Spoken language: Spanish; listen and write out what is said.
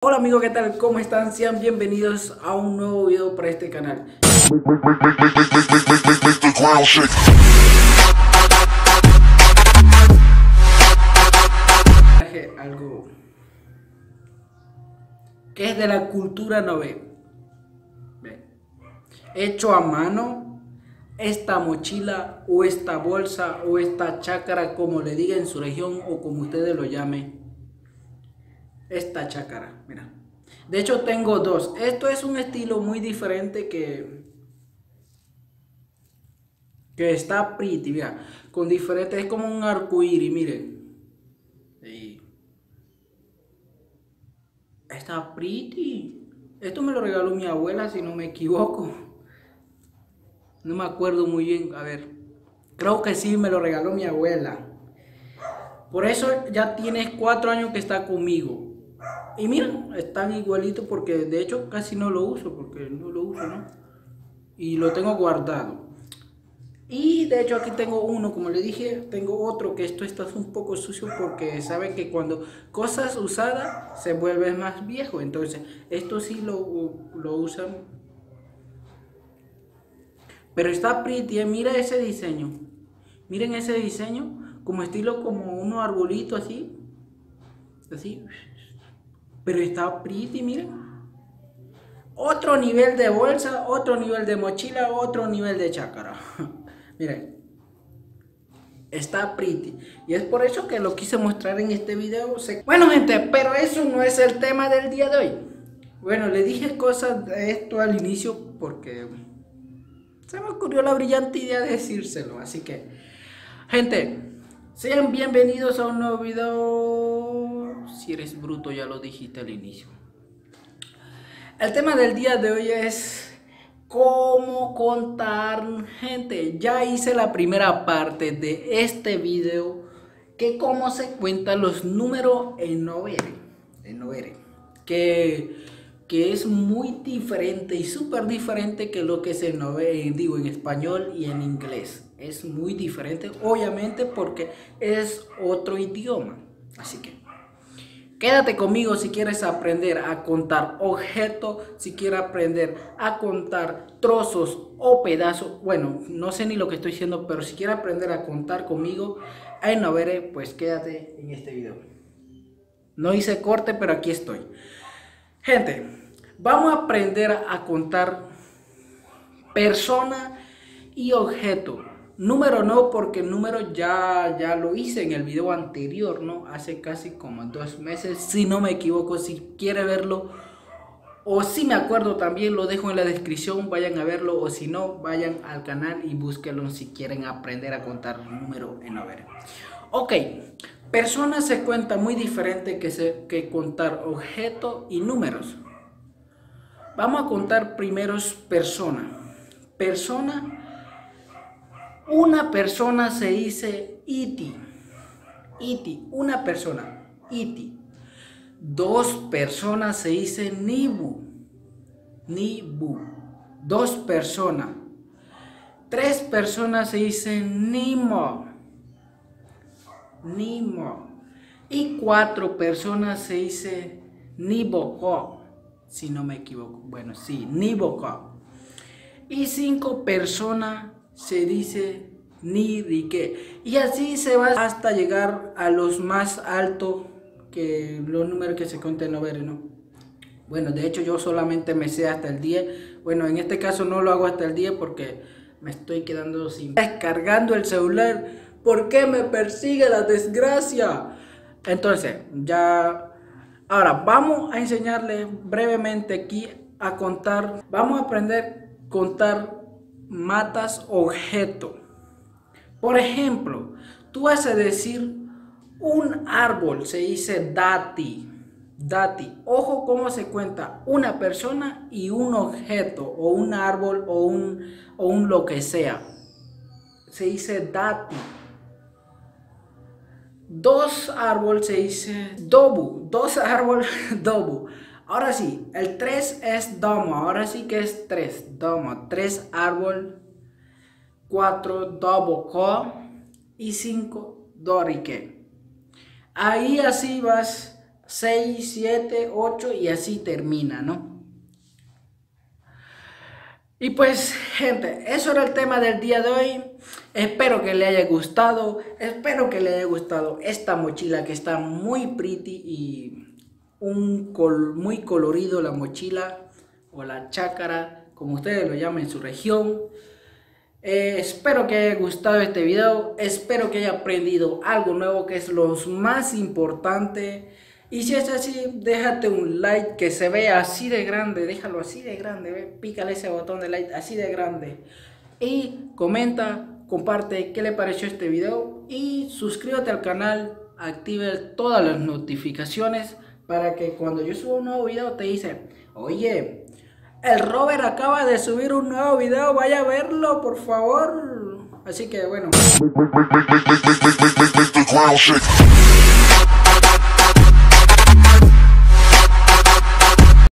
Hola amigos, ¿qué tal? ¿Cómo están? Sean bienvenidos a un nuevo video para este canal. Traje algo que es de la cultura nove. Hecho a mano, esta mochila o esta bolsa o esta chácara, como le diga en su región o como ustedes lo llamen. Esta chácara, mira. De hecho tengo dos. Esto es un estilo muy diferente que está pretty, mira, con diferentes, es como un arcoíris, miren. Sí. Está pretty. Esto me lo regaló mi abuela, si no me equivoco. No me acuerdo muy bien, a ver. Creo que sí, me lo regaló mi abuela. Por eso ya tiene 4 años que está conmigo. Y miren, están igualitos porque de hecho casi no lo uso, porque no lo uso, ¿no? Y lo tengo guardado. Y de hecho aquí tengo uno, como le dije, tengo otro que esto está un poco sucio porque saben que cuando cosas usadas se vuelve más viejo. Entonces esto sí lo usan. Pero está pretty, mira ese diseño. Miren ese diseño, como estilo como unos arbolitos así. Así. Pero está pretty, miren. Otro nivel de bolsa, otro nivel de mochila, otro nivel de chácara. Miren, está pretty. Y es por eso que lo quise mostrar en este video. Bueno gente, pero eso no es el tema del día de hoy. Bueno, le dije cosas de esto al inicio porque se me ocurrió la brillante idea de decírselo. Así que, gente, sean bienvenidos a un nuevo video. Si eres bruto ya lo dijiste al inicio. El tema del día de hoy es cómo contar, gente. Ya hice la primera parte de este video, que cómo se cuentan los números en Novere, que es muy diferente y súper diferente que lo que se digo en español y en inglés. Es muy diferente, obviamente, porque es otro idioma. Así que quédate conmigo si quieres aprender a contar objetos, si quieres aprender a contar trozos o pedazos. Bueno, no sé ni lo que estoy diciendo, pero si quieres aprender a contar conmigo en Novere, pues quédate en este video. No hice corte, pero aquí estoy. Gente, vamos a aprender a contar persona y objeto. Número no, porque el número ya lo hice en el video anterior, ¿no? Hace casi como 2 meses, si no me equivoco. Si quiere verlo o si me acuerdo también lo dejo en la descripción, vayan a verlo, o si no, vayan al canal y búsquenlo si quieren aprender a contar número en Novere. Ok, persona se cuenta muy diferente que contar objeto y números. Vamos a contar primero persona. Persona. Una persona se dice iti. Iti, una persona. Iti. 2 personas se dice nibu. Nibu. 2 personas. 3 personas se dice nimo. Nimo. Y 4 personas se dice niboko. Si no me equivoco. Bueno, sí, niboko. Y 5 personas se dice nirike. Y así se va hasta llegar a los más altos, que los números que se cuentan en Novere, ¿no? Bueno, de hecho yo solamente me sé hasta el 10. Bueno, en este caso no lo hago hasta el 10 porque me estoy quedando sin descargando el celular. ¿Por qué me persigue la desgracia? Entonces, ya... Ahora, vamos a enseñarles brevemente aquí a contar. Vamos a aprender a contar matas objeto. Por ejemplo, tú vas a decir un árbol, se dice dati. Dati. Ojo cómo se cuenta una persona y un objeto, o un árbol, o un lo que sea. Se dice dati. 2 árboles se dice dobu. 2 árboles, dobu. Ahora sí, el 3 es domo. Ahora sí que es 3. Domo. 3 árbol. 4 doboko. Y 5 dorike. Ahí así vas 6, 7, 8 y así termina, ¿no? Y pues, gente, eso era el tema del día de hoy. Espero que le haya gustado. Espero que le haya gustado esta mochila que está muy pretty y muy colorido la mochila o la chácara, como ustedes lo llaman en su región. Espero que haya gustado este video. Espero que haya aprendido algo nuevo, que es lo más importante. Y si es así, déjate un like que se vea así de grande, déjalo así de grande, ve, pícale ese botón de like así de grande. Y comenta, comparte qué le pareció este video y suscríbete al canal, active todas las notificaciones para que cuando yo suba un nuevo video te dice, oye, el Robert acaba de subir un nuevo video, vaya a verlo por favor. Así que bueno.